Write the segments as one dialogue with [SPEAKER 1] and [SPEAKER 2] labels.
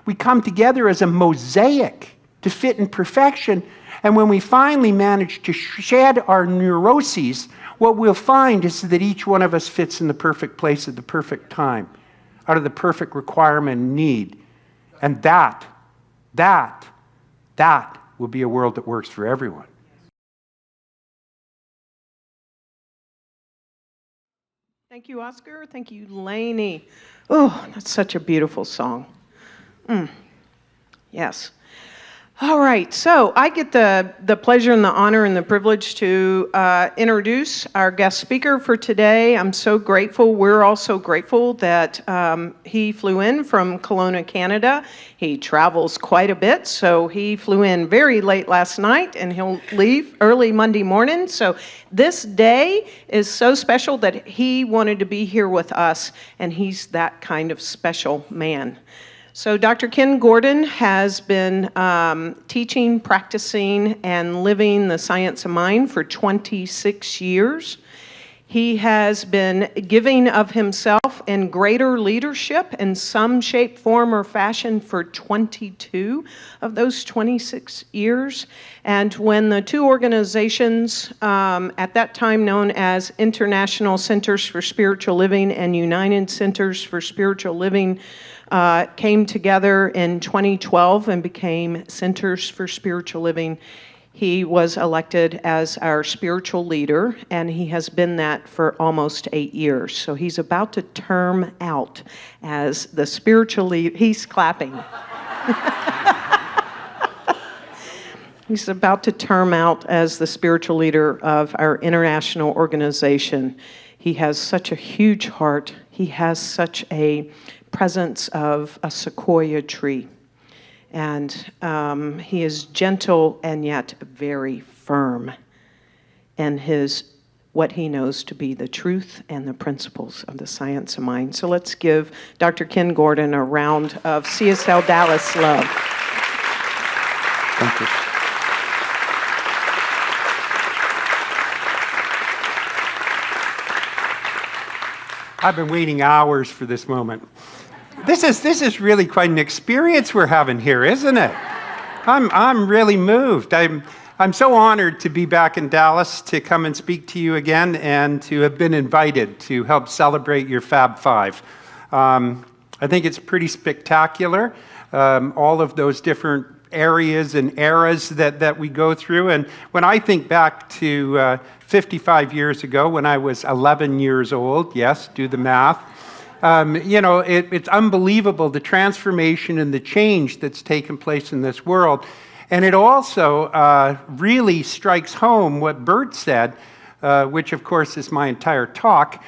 [SPEAKER 1] We come together as a mosaic to fit in perfection. And when we finally manage to shed our neuroses, what we'll find is that each one of us fits in the perfect place at the perfect time, out of the perfect requirement and need. And that will be a world that works for everyone.
[SPEAKER 2] Thank you, Oscar. Thank you, Lainey. Oh, that's such a beautiful song. Yes. All right, so I get the pleasure and the honor and the privilege to introduce our guest speaker for today. I'm so grateful. We're also grateful that he flew in from Kelowna, Canada. He travels quite a bit, so he flew in very late last night, and he'll leave early Monday morning. So this day is so special that he wanted to be here with us, and he's that kind of special man. So Dr. Kenn Gordon has been teaching, practicing, and living the science of mind for 26 years. He has been giving of himself in greater leadership in some shape, form, or fashion for 22 of those 26 years. And when the two organizations, at that time known as International Centers for Spiritual Living and United Centers for Spiritual Living, came together in 2012 and became Centers for Spiritual Living, he was elected as our spiritual leader, and he has been that for almost 8 years. So he's about to term out as the spiritual leader. He's clapping. He's about to term out as the spiritual leader of our international organization. He has such a huge heart. He has such a presence of a sequoia tree. And he is gentle and yet very firm in what he knows to be the truth and the principles of the science of mind. So let's give Dr. Kenn Gordon a round of CSLDallas love.
[SPEAKER 1] Thank you. I've been waiting hours for this moment. This is really quite an experience we're having here, isn't it? I'm really moved. I'm so honored to be back in Dallas to come and speak to you again and to have been invited to help celebrate your Fab Five. I think it's pretty spectacular, all of those different areas and eras that we go through. And when I think back to 55 years ago when I was 11 years old, yes, do the math, it's unbelievable, the transformation and the change that's taken place in this world. And it also really strikes home what Bert said, which of course is my entire talk,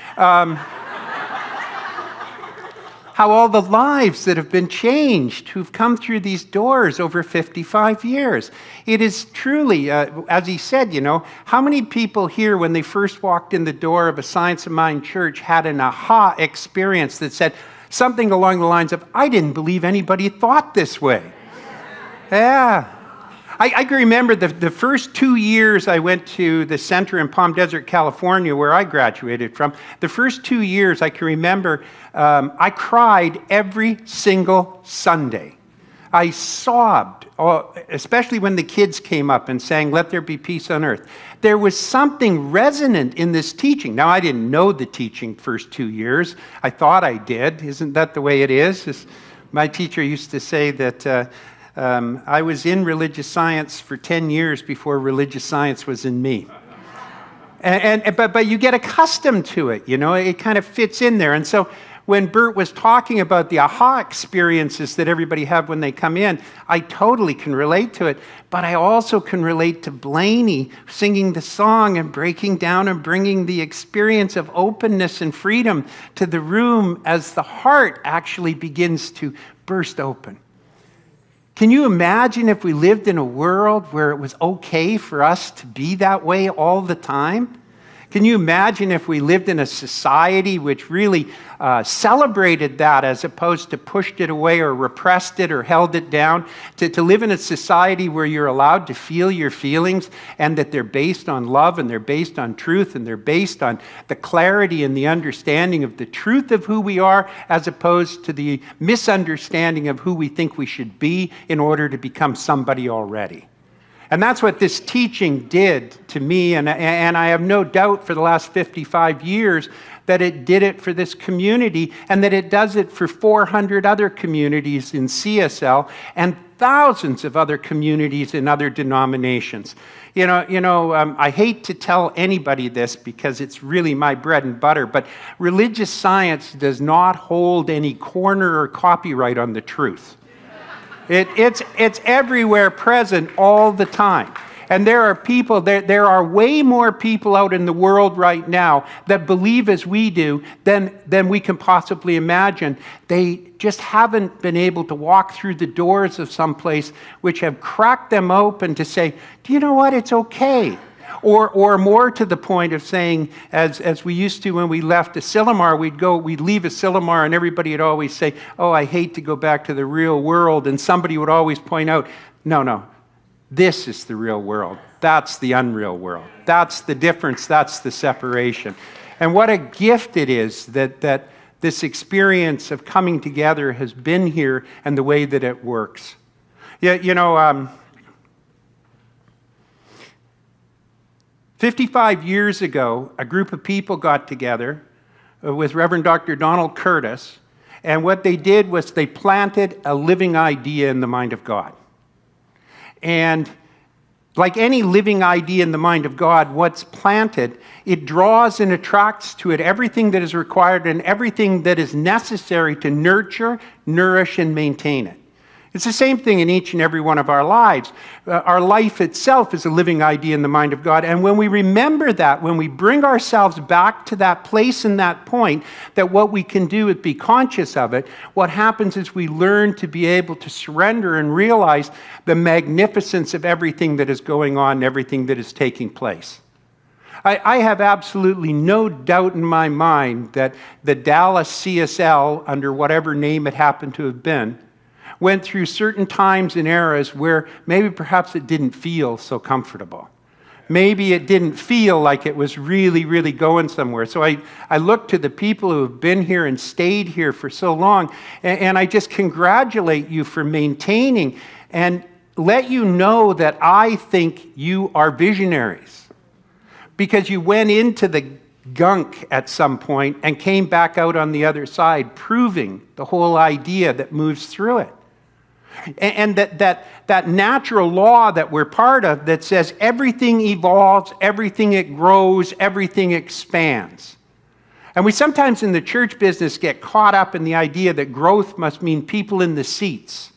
[SPEAKER 1] how all the lives that have been changed who've come through these doors over 55 years. It is truly, as he said, how many people here when they first walked in the door of a Science of Mind church had an aha experience that said something along the lines of, I didn't believe anybody thought this way. Yeah. I can remember the first 2 years I went to the center in Palm Desert, California, where I graduated from. The first 2 years I can remember I cried every single Sunday. I sobbed, especially when the kids came up and sang, "Let there be peace on earth." There was something resonant in this teaching. Now, I didn't know the teaching first 2 years. I thought I did. Isn't that the way it is? My teacher used to say that I was in religious science for 10 years before religious science was in me. But you get accustomed to it, it kind of fits in there. And so when Bert was talking about the aha experiences that everybody have when they come in, I totally can relate to it. But I also can relate to Blaney singing the song and breaking down and bringing the experience of openness and freedom to the room as the heart actually begins to burst open. Can you imagine if we lived in a world where it was okay for us to be that way all the time? Can you imagine if we lived in a society which really celebrated that as opposed to pushed it away or repressed it or held it down? To live in a society where you're allowed to feel your feelings and that they're based on love and they're based on truth and they're based on the clarity and the understanding of the truth of who we are as opposed to the misunderstanding of who we think we should be in order to become somebody already. And that's what this teaching did to me, and I have no doubt for the last 55 years that it did it for this community and that it does it for 400 other communities in CSL and thousands of other communities in other denominations. I hate to tell anybody this because it's really my bread and butter, but religious science does not hold any corner or copyright on the truth. It's everywhere present all the time. And there are people, there are way more people out in the world right now that believe as we do than we can possibly imagine. They just haven't been able to walk through the doors of some place which have cracked them open to say, do you know what, it's okay. Or more to the point of saying, as we used to when we left Asilomar, we'd leave Asilomar and everybody would always say, oh, I hate to go back to the real world. And somebody would always point out, no, this is the real world. That's the unreal world. That's the difference. That's the separation. And what a gift it is that this experience of coming together has been here and the way that it works. Yeah, 55 years ago, a group of people got together with Reverend Dr. Donald Curtis, and what they did was they planted a living idea in the mind of God. And like any living idea in the mind of God, what's planted, it draws and attracts to it everything that is required and everything that is necessary to nurture, nourish, and maintain it. It's the same thing in each and every one of our lives. Our life itself is a living idea in the mind of God. And when we remember that, when we bring ourselves back to that place and that point, that what we can do is be conscious of it, what happens is we learn to be able to surrender and realize the magnificence of everything that is going on and everything that is taking place. I have absolutely no doubt in my mind that the Dallas CSL, under whatever name it happened to have been, went through certain times and eras where maybe perhaps it didn't feel so comfortable. Maybe it didn't feel like it was really, really going somewhere. So I look to the people who have been here and stayed here for so long, and I just congratulate you for maintaining and let you know that I think you are visionaries because you went into the gunk at some point and came back out on the other side, proving the whole idea that moves through it. And that natural law that we're part of that says everything evolves, everything it grows, everything expands. And we sometimes in the church business get caught up in the idea that growth must mean people in the seats.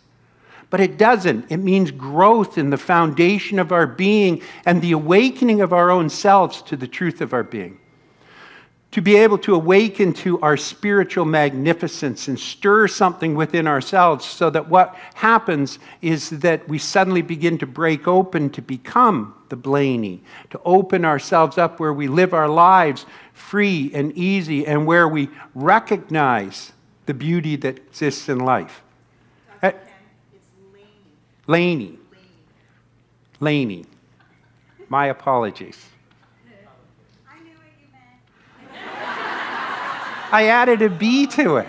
[SPEAKER 1] But it doesn't. It means growth in the foundation of our being and the awakening of our own selves to the truth of our being. To be able to awaken to our spiritual magnificence and stir something within ourselves so that what happens is that we suddenly begin to break open to become the Blaney, to open ourselves up where we live our lives free and easy and where we recognize the beauty that exists in life.
[SPEAKER 3] Dr. Kenn, it's
[SPEAKER 1] Laney. Laney. My apologies. I added a B to it.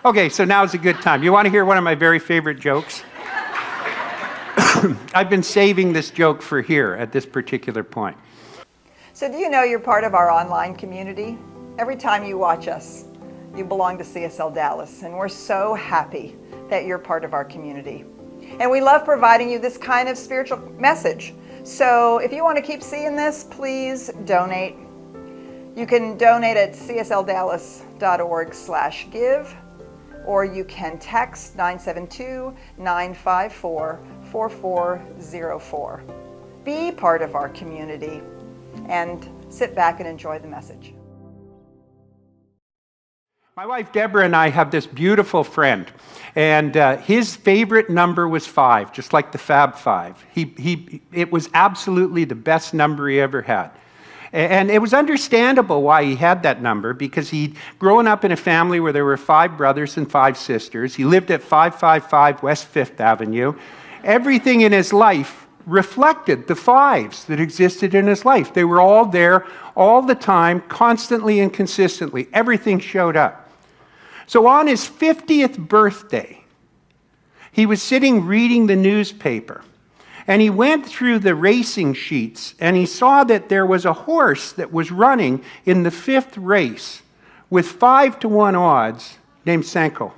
[SPEAKER 1] Okay, so now's a good time. You want to hear one of my very favorite jokes? I've been saving this joke for here at this particular point.
[SPEAKER 3] So do you know you're part of our online community? Every time you watch us, you belong to CSL Dallas, and we're so happy that you're part of our community. And we love providing you this kind of spiritual message. So if you want to keep seeing this, please donate. You can donate at csldallas.org/give, or you can text 972-954-4404. Be part of our community and sit back and enjoy the message.
[SPEAKER 1] My wife Deborah and I have this beautiful friend, and his favorite number was 5, just like the Fab Five. It was absolutely the best number he ever had. And it was understandable why he had that number, because he'd grown up in a family where there were 5 brothers and 5 sisters. He lived at 555 West 5th Avenue. Everything in his life reflected the 5s that existed in his life. They were all there all the time, constantly and consistently. Everything showed up. So on his 50th birthday, he was sitting reading the newspaper, and he went through the racing sheets, and he saw that there was a horse that was running in the 5th race with 5-to-1 odds named Senko.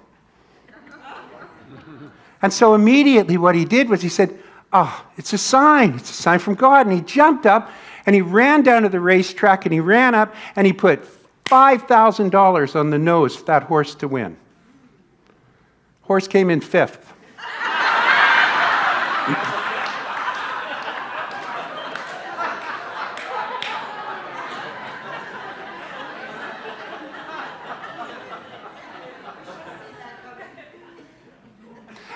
[SPEAKER 1] And so immediately what he did was he said, "Oh, it's a sign from God." And he jumped up and he ran down to the racetrack, and he ran up and he put $5,000 on the nose for that horse to win. Horse came in 5th.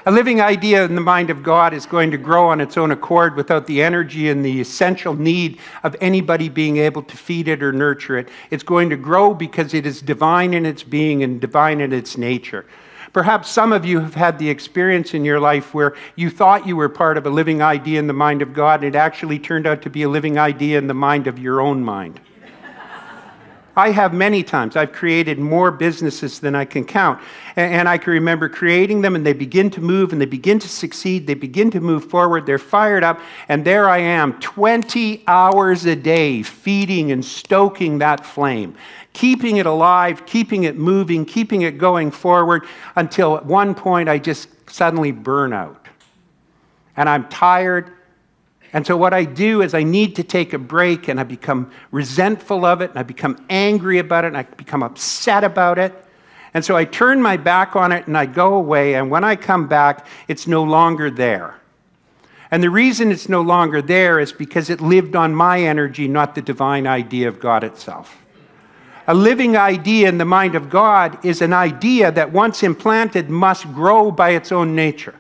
[SPEAKER 1] A living idea in the mind of God is going to grow on its own accord without the energy and the essential need of anybody being able to feed it or nurture it. It's going to grow because it is divine in its being and divine in its nature. Perhaps some of you have had the experience in your life where you thought you were part of a living idea in the mind of God, and it actually turned out to be a living idea in the mind of your own mind. I have many times. I've created more businesses than I can count. And I can remember creating them, and they begin to move, and they begin to succeed. They begin to move forward. They're fired up. And there I am, 20 hours a day, feeding and stoking that flame, keeping it alive, keeping it moving, keeping it going forward, until at one point I just suddenly burn out. And I'm tired. And so what I do is I need to take a break, and I become resentful of it, and I become angry about it, and I become upset about it. And so I turn my back on it, and I go away, and when I come back, it's no longer there. And the reason it's no longer there is because it lived on my energy, not the divine idea of God itself. A living idea in the mind of God is an idea that once implanted must grow by its own nature.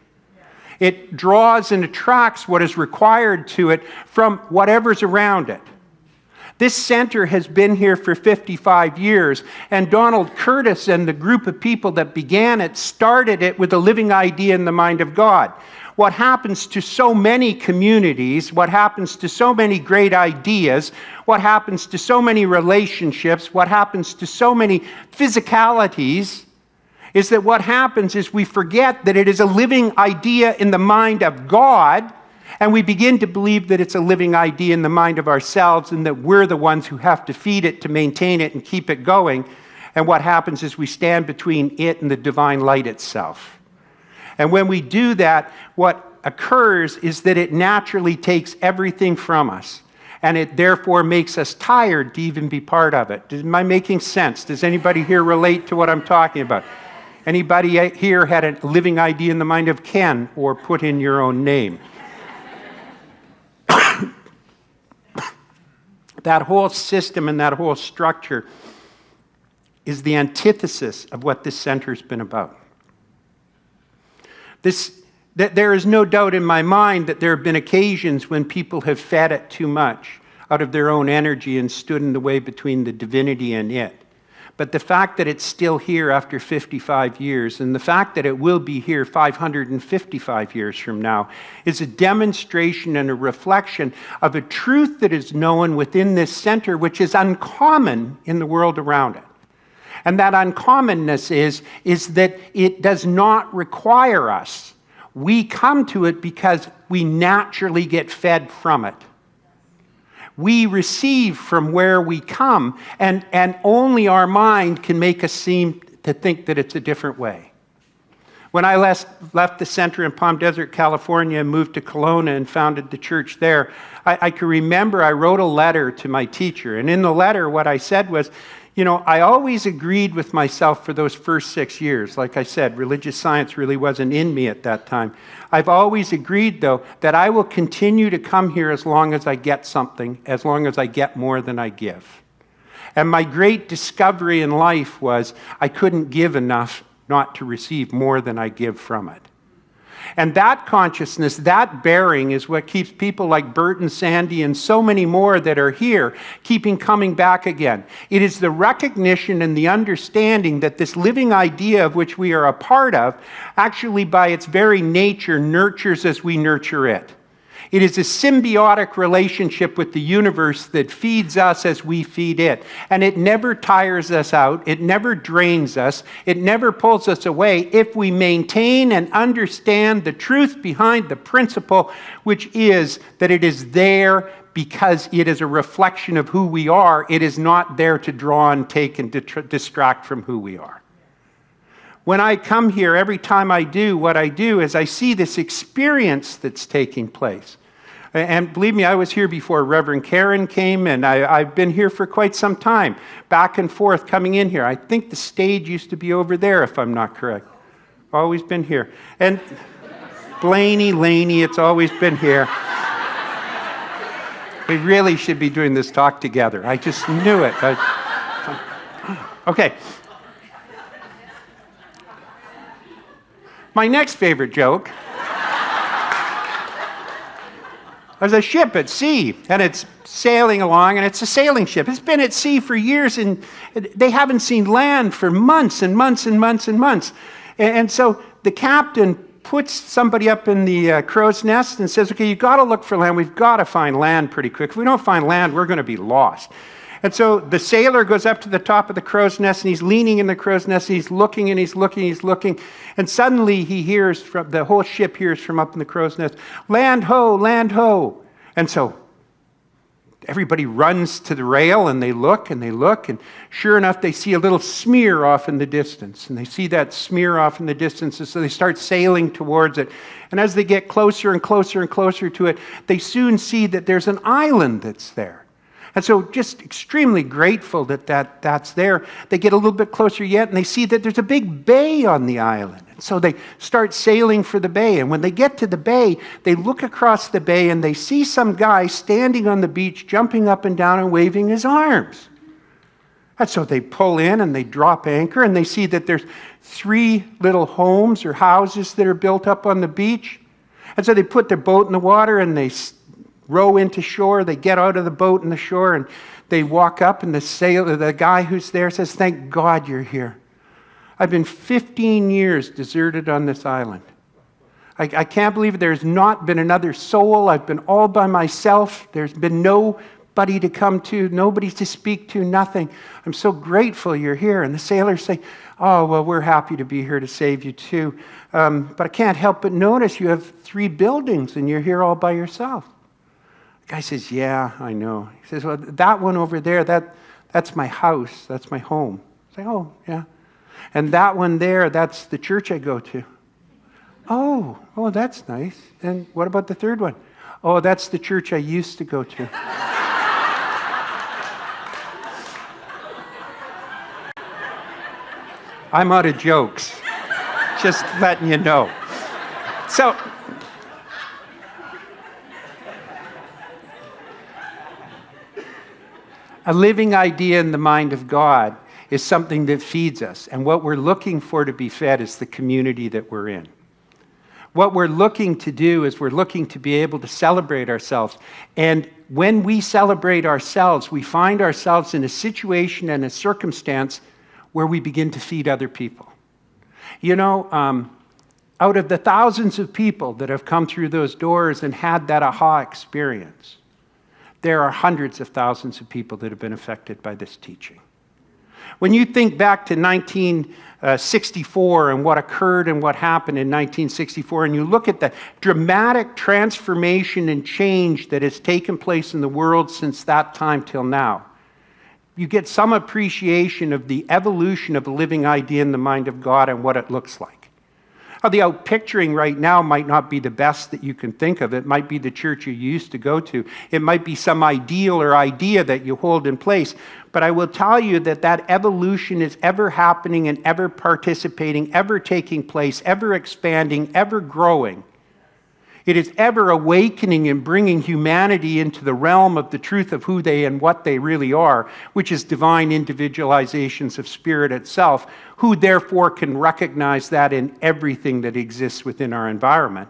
[SPEAKER 1] It draws and attracts what is required to it from whatever's around it. This center has been here for 55 years, and Donald Curtis and the group of people that began it started it with a living idea in the mind of God. What happens to so many communities, what happens to so many great ideas, what happens to so many relationships, what happens to so many physicalities, is that what happens is we forget that it is a living idea in the mind of God, and we begin to believe that it's a living idea in the mind of ourselves, and that we're the ones who have to feed it, to maintain it, and keep it going. And what happens is we stand between it and the divine light itself. And when we do that, what occurs is that it naturally takes everything from us, and it therefore makes us tired to even be part of it. Am I making sense? Does anybody here relate to what I'm talking about? Anybody here had a living idea in the mind of Ken, or put in your own name? That whole system and that whole structure is the antithesis of what this center's been about. There is no doubt in my mind that there have been occasions when people have fed it too much out of their own energy and stood in the way between the divinity and it. But the fact that it's still here after 55 years, and the fact that it will be here 555 years from now, is a demonstration and a reflection of a truth that is known within this center, which is uncommon in the world around it. And that uncommonness is that it does not require us. We come to it because we naturally get fed from it. We receive from where we come, and only our mind can make us seem to think that it's a different way. When I left the center in Palm Desert, California, and moved to Kelowna and founded the church there, I can remember I wrote a letter to my teacher, and in the letter what I said was, I always agreed with myself for those first 6 years. Like I said, religious science really wasn't in me at that time. I've always agreed, though, that I will continue to come here as long as I get something, as long as I get more than I give. And my great discovery in life was I couldn't give enough not to receive more than I give from it. And that consciousness, that bearing is what keeps people like Bert and Sandy and so many more that are here keeping coming back again. It is the recognition and the understanding that this living idea of which we are a part of actually by its very nature nurtures as we nurture it. It is a symbiotic relationship with the universe that feeds us as we feed it. And it never tires us out. It never drains us. It never pulls us away if we maintain and understand the truth behind the principle, which is that it is there because it is a reflection of who we are. It is not there to draw and take and distract from who we are. When I come here, every time I do, what I do is I see this experience that's taking place. And believe me, I was here before Reverend Karen came, and I've been here for quite some time, back and forth coming in here. I think the stage used to be over there, if I'm not correct. Always been here. And Laney, it's always been here. We really should be doing this talk together. I just knew it. Okay. My next favorite joke. There's a ship at sea, and it's sailing along, and it's a sailing ship. It's been at sea for years, and they haven't seen land for months and months and months and months. And so the captain puts somebody up in the crow's nest and says, okay, you've got to look for land. We've got to find land pretty quick. If we don't find land, we're going to be lost. And so the sailor goes up to the top of the crow's nest, and he's leaning in the crow's nest, and he's looking, and he's looking, he's looking. And suddenly he hears, from the whole ship hears from up in the crow's nest, land ho, land ho. And so everybody runs to the rail, and they look, and sure enough, they see a little smear off in the distance. And they see that smear off in the distance, and so they start sailing towards it. And as they get closer and closer and closer to it, they soon see that there's an island that's there. And so just extremely grateful that that's there. They get a little bit closer yet, and they see that there's a big bay on the island. And so they start sailing for the bay. And when they get to the bay, they look across the bay, and they see some guy standing on the beach, jumping up and down and waving his arms. And so they pull in, and they drop anchor, and they see that there's 3 little homes or houses that are built up on the beach. And so they put their boat in the water, and they row into shore. They get out of the boat in the shore, and they walk up, and the guy who's there says, thank God you're here. I've been 15 years deserted on this island. I can't believe it. There's not been another soul. I've been all by myself. There's been nobody to come to, nobody to speak to, nothing. I'm so grateful you're here. And the sailors say, oh, well, we're happy to be here to save you too. But I can't help but notice you have 3 buildings, and you're here all by yourself. The guy says, yeah, I know. He says, well, that one over there, that's my house. That's my home. I say, oh, yeah. And that one there, that's the church I go to. Oh, that's nice. And what about the 3rd one? Oh, that's the church I used to go to. I'm out of jokes. Just letting you know. So, a living idea in the mind of God is something that feeds us. And what we're looking for to be fed is the community that we're in. What we're looking to do is we're looking to be able to celebrate ourselves. And when we celebrate ourselves, we find ourselves in a situation and a circumstance where we begin to feed other people. You know, out of the thousands of people that have come through those doors and had that aha experience, there are hundreds of thousands of people that have been affected by this teaching. When you think back to 1964 and what occurred and what happened in 1964, and you look at the dramatic transformation and change that has taken place in the world since that time till now, you get some appreciation of the evolution of a living idea in the mind of God and what it looks like. Now, the outpicturing right now might not be the best that you can think of. It might be the church you used to go to. It might be some ideal or idea that you hold in place. But I will tell you that evolution is ever happening and ever participating, ever taking place, ever expanding, ever growing. It is ever awakening and bringing humanity into the realm of the truth of who they and what they really are, which is divine individualizations of spirit itself, who therefore can recognize that in everything that exists within our environment.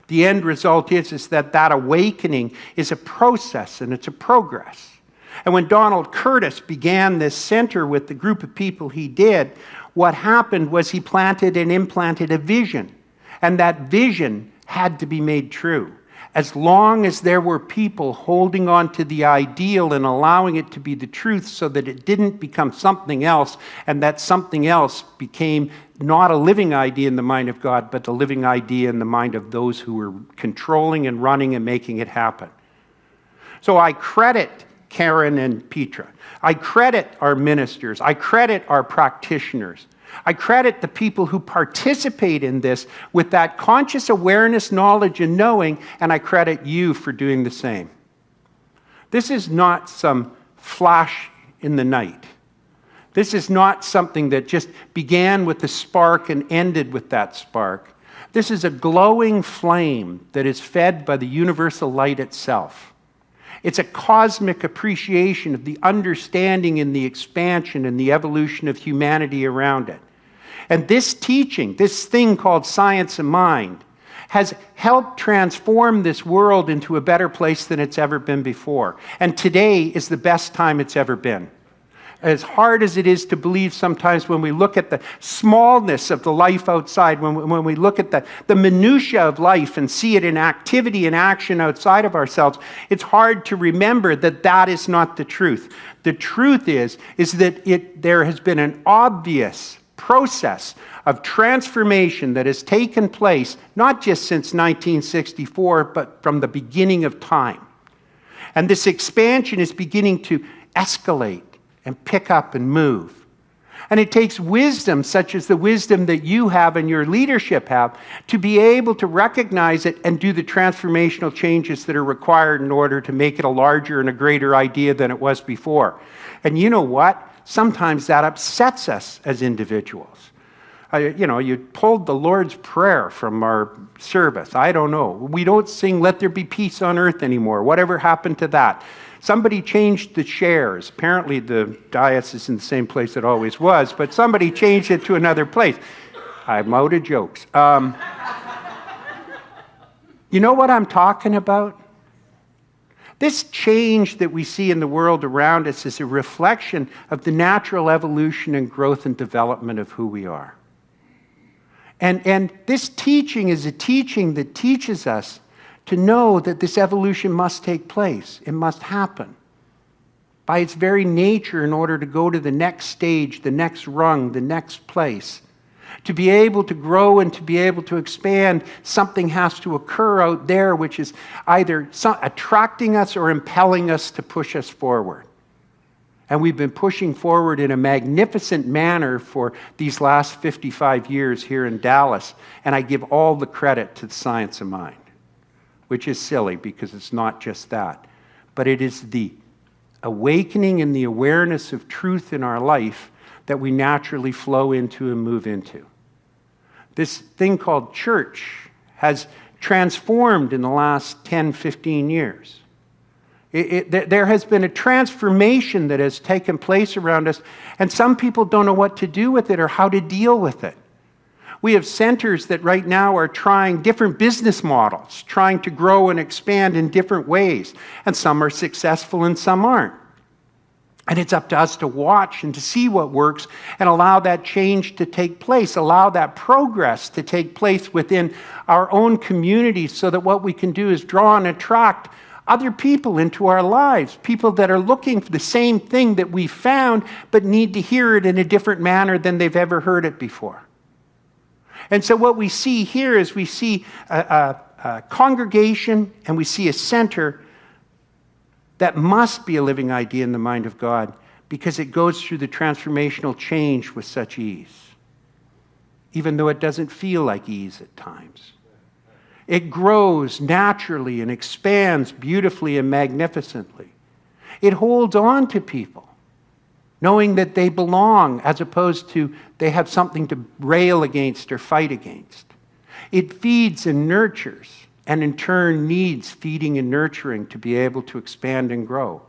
[SPEAKER 1] The end result is that awakening is a process and it's a progress. And when Donald Curtis began this center with the group of people he did, what happened was he planted and implanted a vision. And that vision had to be made true. As long as there were people holding on to the ideal and allowing it to be the truth so that it didn't become something else, and that something else became not a living idea in the mind of God, but a living idea in the mind of those who were controlling and running and making it happen. So I credit Karen and Petra. I credit our ministers. I credit our practitioners. I credit the people who participate in this with that conscious awareness, knowledge, and knowing, and I credit you for doing the same. This is not some flash in the night. This is not something that just began with the spark and ended with that spark. This is a glowing flame that is fed by the universal light itself. It's a cosmic appreciation of the understanding and the expansion and the evolution of humanity around it. And this teaching, this thing called science of mind, has helped transform this world into a better place than it's ever been before. And today is the best time it's ever been. As hard as it is to believe sometimes when we look at the smallness of the life outside, when we look at the minutiae of life and see it in activity and action outside of ourselves, it's hard to remember that that is not the truth. The truth is that there has been an obvious process of transformation that has taken place, not just since 1964, but from the beginning of time. And this expansion is beginning to escalate and pick up and move. And it takes wisdom, such as the wisdom that you have and your leadership have, to be able to recognize it and do the transformational changes that are required in order to make it a larger and a greater idea than it was before. And you know what? Sometimes that upsets us as individuals. You pulled the Lord's Prayer from our service. I don't know. We don't sing "Let There Be Peace on Earth" anymore. Whatever happened to that? Somebody changed the chairs. Apparently the dais is in the same place it always was, but somebody changed it to another place. I'm out of jokes. You know what I'm talking about? This change that we see in the world around us is a reflection of the natural evolution and growth and development of who we are. And this teaching is a teaching that teaches us to know that this evolution must take place. It must happen by its very nature in order to go to the next stage, the next rung, the next place. To be able to grow and to be able to expand, something has to occur out there which is either attracting us or impelling us to push us forward. And we've been pushing forward in a magnificent manner for these last 55 years here in Dallas, and I give all the credit to the science of mind, which is silly because it's not just that, but it is the awakening and the awareness of truth in our life that we naturally flow into and move into. This thing called church has transformed in the last 10, 15 years. There has been a transformation that has taken place around us, and some people don't know what to do with it or how to deal with it. We have centers that right now are trying different business models, trying to grow and expand in different ways, and some are successful and some aren't. And it's up to us to watch and to see what works and allow that change to take place, allow that progress to take place within our own communities so that what we can do is draw and attract other people into our lives, people that are looking for the same thing that we found but need to hear it in a different manner than they've ever heard it before. And so what we see here is we see a congregation and we see a center that must be a living idea in the mind of God because it goes through the transformational change with such ease, even though it doesn't feel like ease at times. It grows naturally and expands beautifully and magnificently. It holds on to people, knowing that they belong as opposed to they have something to rail against or fight against. It feeds and nurtures, and in turn needs feeding and nurturing to be able to expand and grow.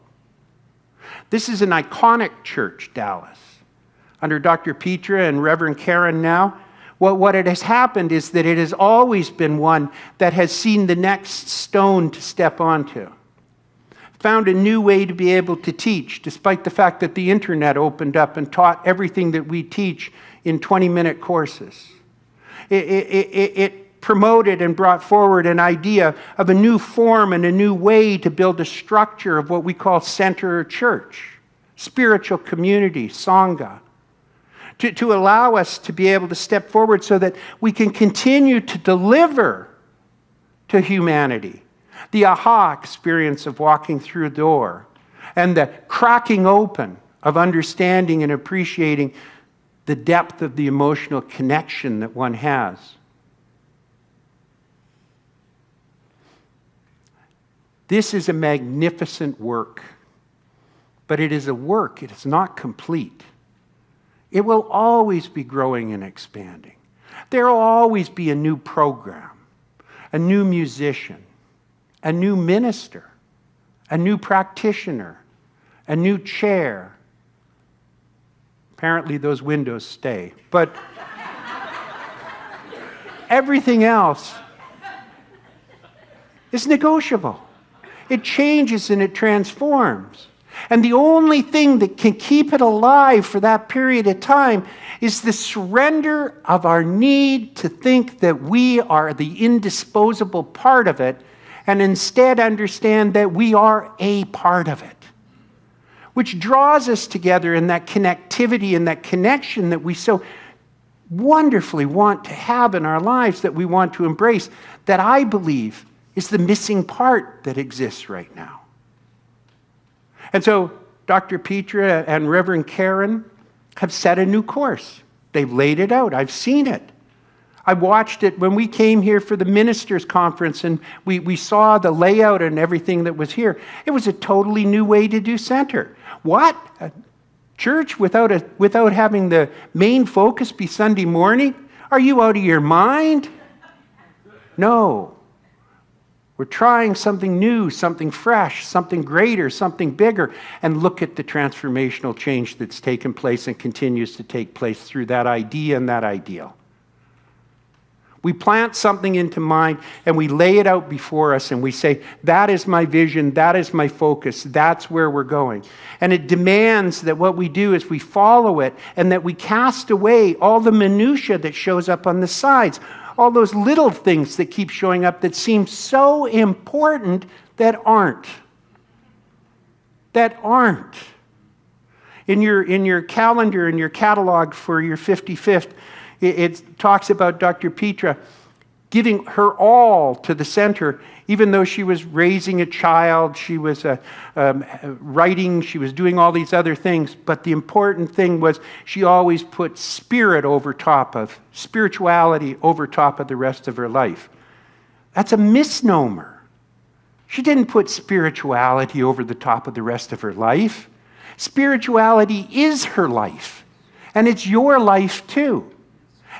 [SPEAKER 1] This is an iconic church, Dallas. Under Dr. Petra and Reverend Karen now, what it has happened is that it has always been one that has seen the next stone to step onto. Found a new way to be able to teach, despite the fact that the internet opened up and taught everything that we teach in 20-minute courses. It promoted and brought forward an idea of a new form and a new way to build a structure of what we call center church, spiritual community, Sangha, to allow us to be able to step forward so that we can continue to deliver to humanity the aha experience of walking through a door and the cracking open of understanding and appreciating the depth of the emotional connection that one has. This is a magnificent work, but it is a work. It is not complete. It will always be growing and expanding. There will always be a new program, a new musician, a new minister, a new practitioner, a new chair. Apparently those windows stay, but everything else is negotiable. It changes and it transforms. And the only thing that can keep it alive for that period of time is the surrender of our need to think that we are the indisposable part of it, and instead understand that we are a part of it, which draws us together in that connectivity and that connection that we so wonderfully want to have in our lives, that we want to embrace, that I believe is the missing part that exists right now. And so Dr. Petra and Reverend Karen have set a new course. They've laid it out. I've seen it. I watched it when we came here for the ministers' conference, and we saw the layout and everything that was here. It was a totally new way to do center. What? A church without having the main focus be Sunday morning? Are you out of your mind? No. We're trying something new, something fresh, something greater, something bigger, and look at the transformational change that's taken place and continues to take place through that idea and that ideal. We plant something into mind and we lay it out before us and we say, that is my vision, that is my focus, that's where we're going. And it demands that what we do is we follow it and that we cast away all the minutia that shows up on the sides, all those little things that keep showing up that seem so important that aren't. That aren't. In your calendar, in your catalog for your 55th, it talks about Dr. Petra giving her all to the center, even though she was raising a child, she was writing, she was doing all these other things. But the important thing was she always put spirituality over top of the rest of her life. That's a misnomer. She didn't put spirituality over the top of the rest of her life. Spirituality is her life, and it's your life too.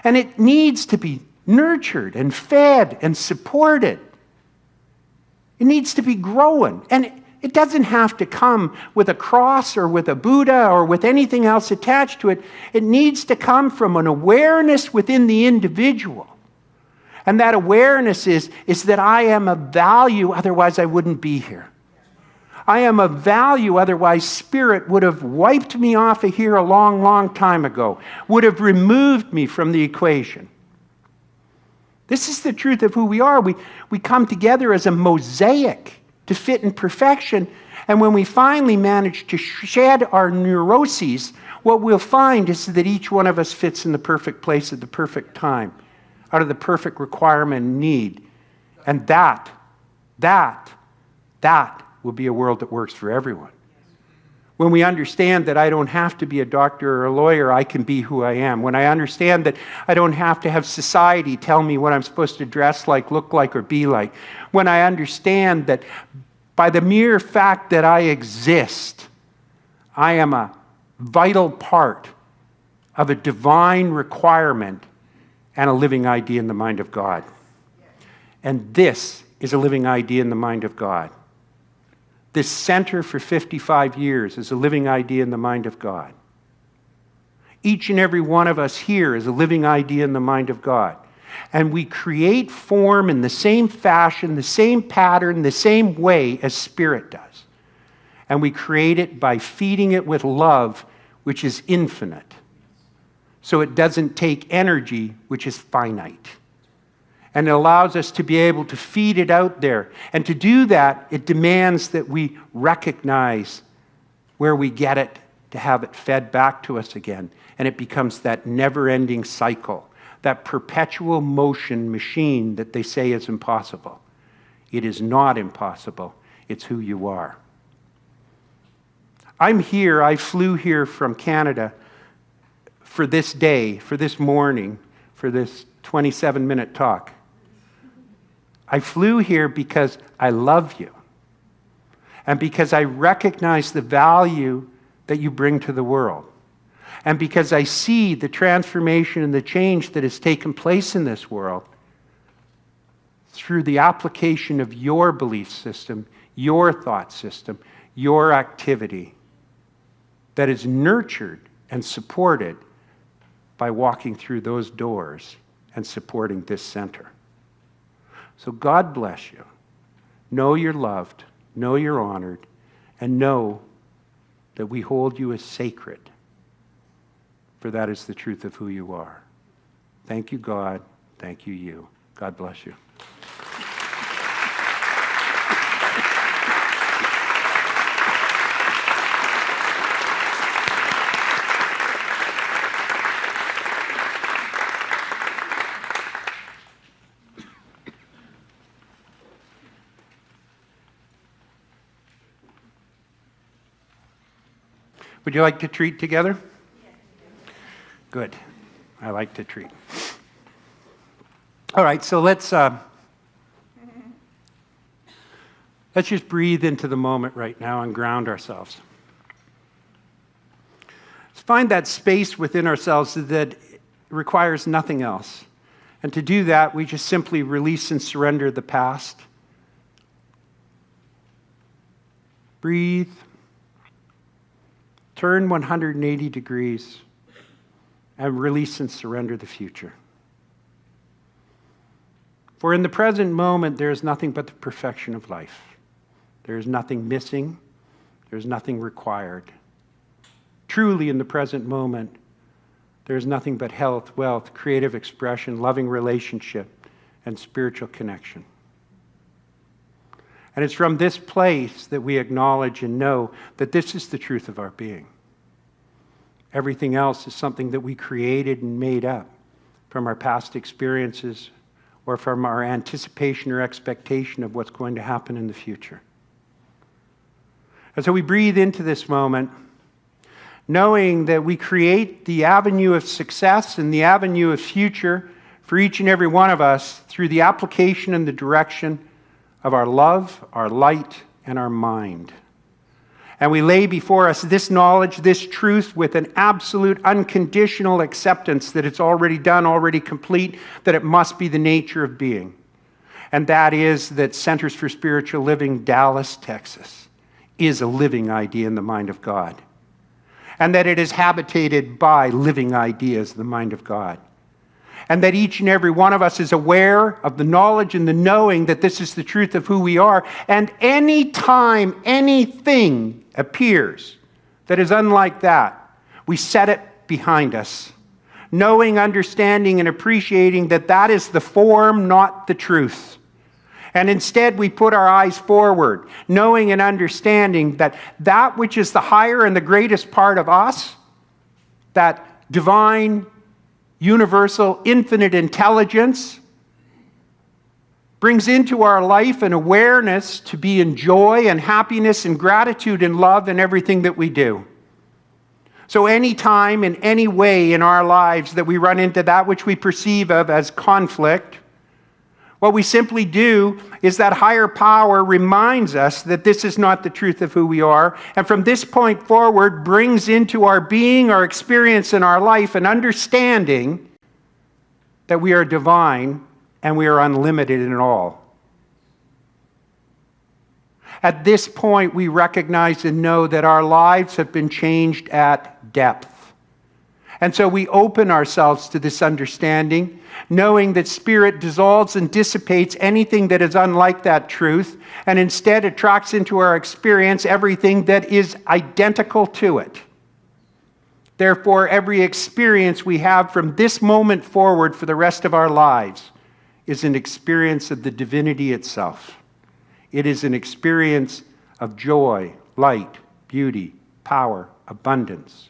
[SPEAKER 1] And it needs to be nurtured and fed and supported. It needs to be growing. And it doesn't have to come with a cross or with a Buddha or with anything else attached to it. It needs to come from an awareness within the individual. And that awareness is that I am of value, otherwise I wouldn't be here. I am of value, otherwise Spirit would have wiped me off of here a long, long time ago, would have removed me from the equation. This is the truth of who we are. We come together as a mosaic to fit in perfection, and when we finally manage to shed our neuroses, what we'll find is that each one of us fits in the perfect place at the perfect time, out of the perfect requirement and need. And that will be a world that works for everyone. When we understand that I don't have to be a doctor or a lawyer, I can be who I am. When I understand that I don't have to have society tell me what I'm supposed to dress like, look like, or be like. When I understand that by the mere fact that I exist, I am a vital part of a divine requirement and a living idea in the mind of God. And this is a living idea in the mind of God. This center for 55 years is a living idea in the mind of God. Each and every one of us here is a living idea in the mind of God. And we create form in the same fashion, the same pattern, the same way as Spirit does. And we create it by feeding it with love, which is infinite. So it doesn't take energy, which is finite. And it allows us to be able to feed it out there. And to do that, it demands that we recognize where we get it to have it fed back to us again. And it becomes that never-ending cycle, that perpetual motion machine that they say is impossible. It is not impossible. It's who you are. I'm here. I flew here from Canada for this day, for this morning, for this 27-minute talk. I flew here because I love you and because I recognize the value that you bring to the world and because I see the transformation and the change that has taken place in this world through the application of your belief system, your thought system, your activity that is nurtured and supported by walking through those doors and supporting this center. So God bless you. Know you're loved, know you're honored, and know that we hold you as sacred, for that is the truth of who you are. Thank you, God. Thank you, you. God bless you. Would you like to treat together? Good. I like to treat. All right, so let's just breathe into the moment right now and ground ourselves. Let's find that space within ourselves that requires nothing else. And to do that, we just simply release and surrender the past. Breathe. Turn 180 degrees and release and surrender the future. For in the present moment, there is nothing but the perfection of life. There is nothing missing. There is nothing required. Truly, in the present moment, there is nothing but health, wealth, creative expression, loving relationship, and spiritual connection. And it's from this place that we acknowledge and know that this is the truth of our being. Everything else is something that we created and made up from our past experiences or from our anticipation or expectation of what's going to happen in the future. And so we breathe into this moment, knowing that we create the avenue of success and the avenue of future for each and every one of us through the application and the direction of our love, our light, and our mind. And we lay before us this knowledge, this truth with an absolute unconditional acceptance that it's already done, already complete, that it must be the nature of being. And that is that Centers for Spiritual Living, Dallas, Texas, is a living idea in the mind of God. And that it is habitated by living ideas in the mind of God. And that each and every one of us is aware of the knowledge and the knowing that this is the truth of who we are. And any time anything appears that is unlike that, we set it behind us. Knowing, understanding, and appreciating that that is the form, not the truth. And instead we put our eyes forward, knowing and understanding that that which is the higher and the greatest part of us, that divine, universal, infinite intelligence, brings into our life an awareness to be in joy and happiness and gratitude and love in everything that we do. So any time, in any way in our lives that we run into that which we perceive of as conflict, what we simply do is that higher power reminds us that this is not the truth of who we are, and from this point forward brings into our being, our experience in our life, an understanding that we are divine and we are unlimited in all. At this point, we recognize and know that our lives have been changed at depth. And so we open ourselves to this understanding, knowing that Spirit dissolves and dissipates anything that is unlike that truth, and instead attracts into our experience everything that is identical to it. Therefore, every experience we have from this moment forward for the rest of our lives is an experience of the divinity itself. It is an experience of joy, light, beauty, power, abundance.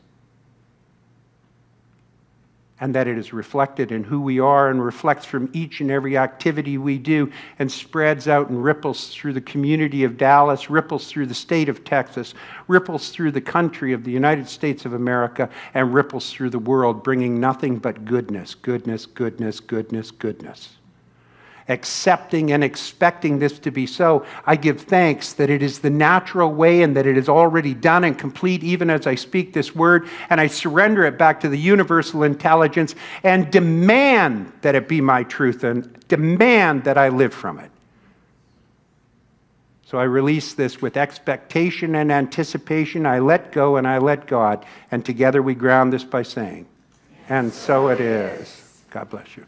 [SPEAKER 1] And that it is reflected in who we are and reflects from each and every activity we do and spreads out and ripples through the community of Dallas, ripples through the state of Texas, ripples through the country of the United States of America, and ripples through the world, bringing nothing but goodness, goodness, goodness, goodness, goodness. Accepting and expecting this to be so, I give thanks that it is the natural way and that it is already done and complete even as I speak this word, and I surrender it back to the universal intelligence and demand that it be my truth and demand that I live from it. So I release this with expectation and anticipation. I let go and I let God, and together we ground this by saying, and so it is. God bless you.